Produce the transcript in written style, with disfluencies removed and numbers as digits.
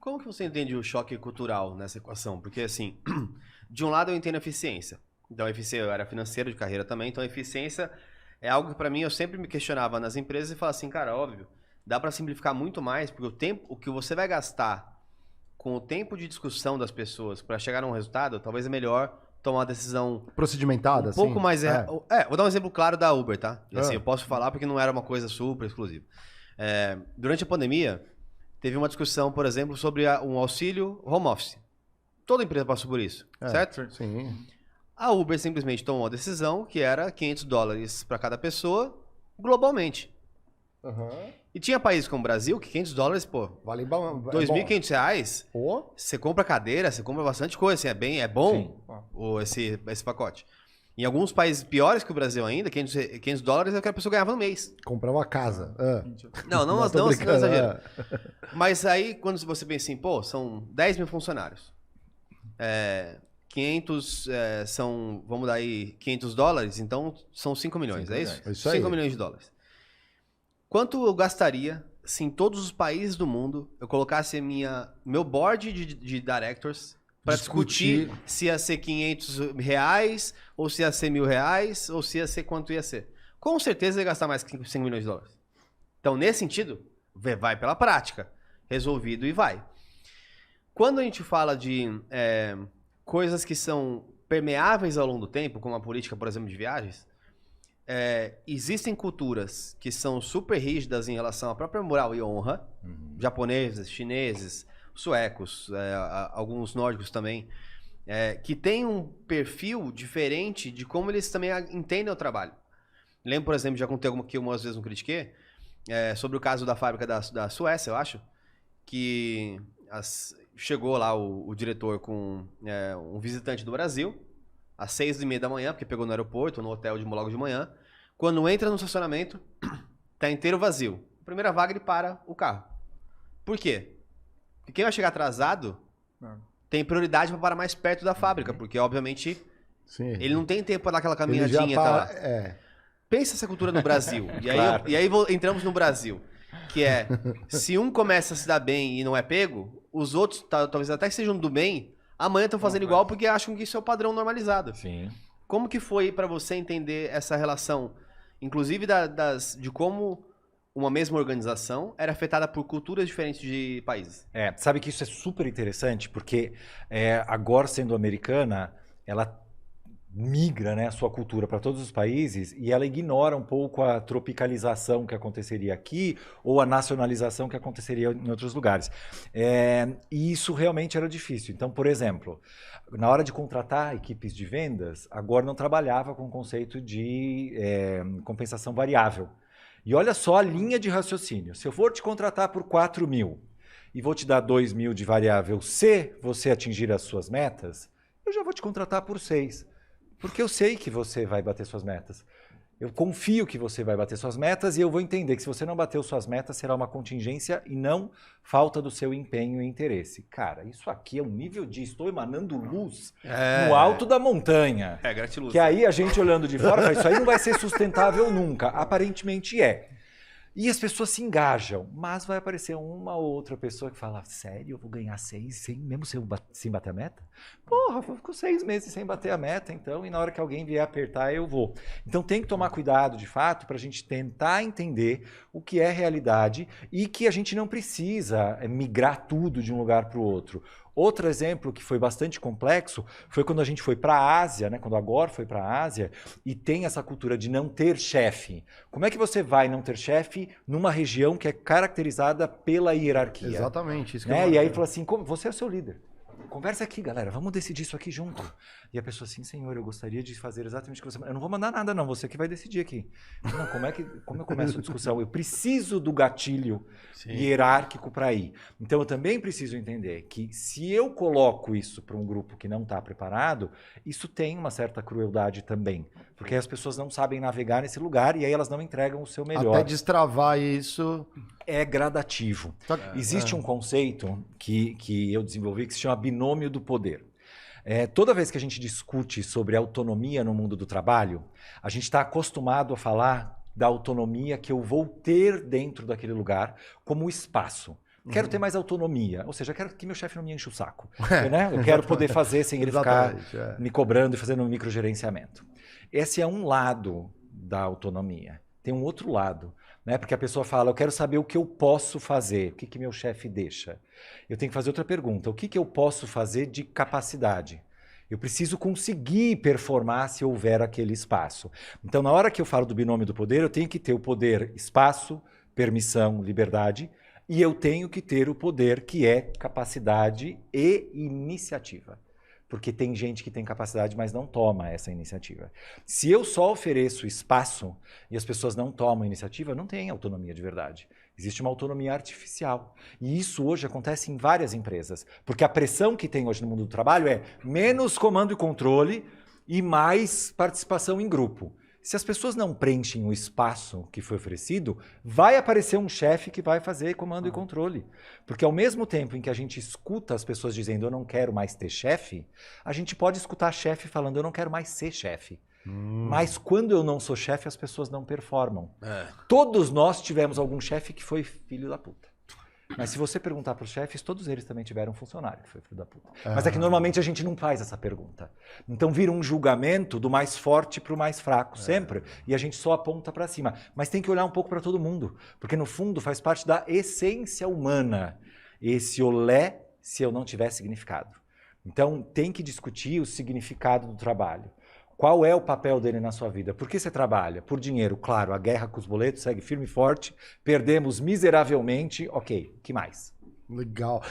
Como que você entende o choque cultural nessa equação? Porque, assim, de um lado eu entendo a eficiência. Então, a eficiência, eu era financeiro de carreira também, então a eficiência é algo que, para mim, eu sempre me questionava nas empresas e falava assim, cara, óbvio, dá para simplificar muito mais, porque o que você vai gastar com o tempo de discussão das pessoas para chegar a um resultado, talvez é melhor tomar uma decisão procedimentada, um pouco assim? mais... vou dar um exemplo claro da Uber, tá? E, assim, eu posso falar porque não era uma coisa super exclusiva. Durante a pandemia, teve uma discussão, por exemplo, sobre um auxílio home office. Toda empresa passou por isso, certo? Sim. A Uber simplesmente tomou uma decisão que era $500 para cada pessoa, globalmente. E tinha países como o Brasil que $500, pô, Vale bom. R$2.500, você compra cadeira, você compra bastante coisa, assim, é bom esse pacote. Em alguns países piores que o Brasil ainda, $500 é o que a pessoa ganhava no mês. Comprar uma casa. Não exagero. Mas aí, quando você pensa assim, pô, são 10 mil funcionários. 500 são, vamos dar aí, $500, então são 5 milhões, é isso? É isso aí. 5 milhões de dólares. Quanto eu gastaria se em todos os países do mundo eu colocasse meu board de directors para discutir se ia ser R$500 ou se ia ser R$1.000 ou se ia ser quanto ia ser? Com certeza eu ia gastar mais que 5 milhões de dólares. Então, nesse sentido, vai pela prática. Resolvido e vai. Quando a gente fala de coisas que são permeáveis ao longo do tempo, como a política, por exemplo, de viagens, existem culturas que são super rígidas em relação à própria moral e honra, japoneses, chineses, suecos, alguns nórdicos também, que têm um perfil diferente de como eles também entendem o trabalho. Lembro, por exemplo, já contei aqui umas vezes no Critique, sobre o caso da fábrica da Suécia, eu acho, que chegou lá o diretor com um visitante do Brasil, às 6h30 da manhã, porque pegou no aeroporto, no hotel logo de manhã. Quando entra no estacionamento, tá inteiro vazio. Primeira vaga, ele para o carro. Por quê? Porque quem vai chegar atrasado tem prioridade para parar mais perto da fábrica, porque, obviamente, ele não tem tempo para dar aquela caminhadinha. Pensa essa cultura no Brasil. E aí entramos no Brasil, que se um começa a se dar bem e não é pego, os outros, talvez até que sejam do bem, amanhã estão fazendo igual porque acham que isso é o padrão normalizado. Sim. Como que foi para você entender essa relação, inclusive de como uma mesma organização era afetada por culturas diferentes de países? Sabe que isso é super interessante, porque agora, sendo americana, ela migra, né, a sua cultura para todos os países e ela ignora um pouco a tropicalização que aconteceria aqui ou a nacionalização que aconteceria em outros lugares. E isso realmente era difícil. Então, por exemplo, na hora de contratar equipes de vendas, a Gore não trabalhava com o conceito de compensação variável. E olha só a linha de raciocínio. Se eu for te contratar por 4 mil e vou te dar 2 mil de variável se você atingir as suas metas, eu já vou te contratar por 6. Porque eu sei que você vai bater suas metas. Eu confio que você vai bater suas metas e eu vou entender que se você não bateu suas metas, será uma contingência e não falta do seu empenho e interesse. Cara, isso aqui é um nível de estou emanando luz no alto da montanha. Gratiluz. Que aí a gente olhando de fora, fala, isso aí não vai ser sustentável nunca. Aparentemente é. E as pessoas se engajam, mas vai aparecer uma ou outra pessoa que fala, sério, eu vou ganhar 6 mesmo sem bater a meta? Porra, eu fico 6 meses sem bater a meta, então, e na hora que alguém vier apertar, eu vou. Então tem que tomar cuidado, de fato, para a gente tentar entender o que é realidade e que a gente não precisa migrar tudo de um lugar para o outro. Outro exemplo que foi bastante complexo foi quando a gente foi para a Ásia, né? Quando a Gore foi para a Ásia e tem essa cultura de não ter chefe. Como é que você vai não ter chefe numa região que é caracterizada pela hierarquia? Exatamente. Isso que E aí falou assim, você é o seu líder. Conversa aqui, galera, vamos decidir isso aqui junto. E a pessoa assim, senhor, eu gostaria de fazer exatamente o que você... Eu não vou mandar nada não, você que vai decidir aqui. Não, como eu começo a discussão? Eu preciso do gatilho hierárquico para ir. Então eu também preciso entender que se eu coloco isso para um grupo que não está preparado, isso tem uma certa crueldade também. Porque as pessoas não sabem navegar nesse lugar e aí elas não entregam o seu melhor. Até destravar isso... É gradativo. Existe um conceito que eu desenvolvi que se chama binômio do poder. Toda vez que a gente discute sobre autonomia no mundo do trabalho, a gente está acostumado a falar da autonomia que eu vou ter dentro daquele lugar como espaço. Quero ter mais autonomia. Ou seja, quero que meu chefe não me enche o saco. Né? Eu quero poder fazer sem ele ficar me cobrando e fazendo um microgerenciamento. Esse é um lado da autonomia. Tem um outro lado. Né? Porque a pessoa fala, eu quero saber o que eu posso fazer. O que meu chefe deixa? Eu tenho que fazer outra pergunta. O que eu posso fazer de capacidade? Eu preciso conseguir performar se houver aquele espaço. Então, na hora que eu falo do binômio do poder, eu tenho que ter o poder espaço, permissão, liberdade, e eu tenho que ter o poder que é capacidade e iniciativa. Porque tem gente que tem capacidade, mas não toma essa iniciativa. Se eu só ofereço espaço e as pessoas não tomam iniciativa, não tem autonomia de verdade. Existe uma autonomia artificial. E isso hoje acontece em várias empresas. Porque a pressão que tem hoje no mundo do trabalho é menos comando e controle e mais participação em grupo. Se as pessoas não preenchem o espaço que foi oferecido, vai aparecer um chefe que vai fazer comando e controle. Porque ao mesmo tempo em que a gente escuta as pessoas dizendo eu não quero mais ter chefe, a gente pode escutar chefe falando eu não quero mais ser chefe. Mas quando eu não sou chefe, as pessoas não performam. Todos nós tivemos algum chefe que foi filho da puta. Mas se você perguntar para os chefes, todos eles também tiveram um funcionário que foi filho da puta. Mas é que normalmente a gente não faz essa pergunta. Então vira um julgamento do mais forte para o mais fraco, sempre. E a gente só aponta para cima. Mas tem que olhar um pouco para todo mundo. Porque no fundo faz parte da essência humana. Esse olé se eu não tiver significado. Então tem que discutir o significado do trabalho. Qual é o papel dele na sua vida? Por que você trabalha? Por dinheiro, claro. A guerra com os boletos segue firme e forte. Perdemos miseravelmente. Ok, o que mais? Legal.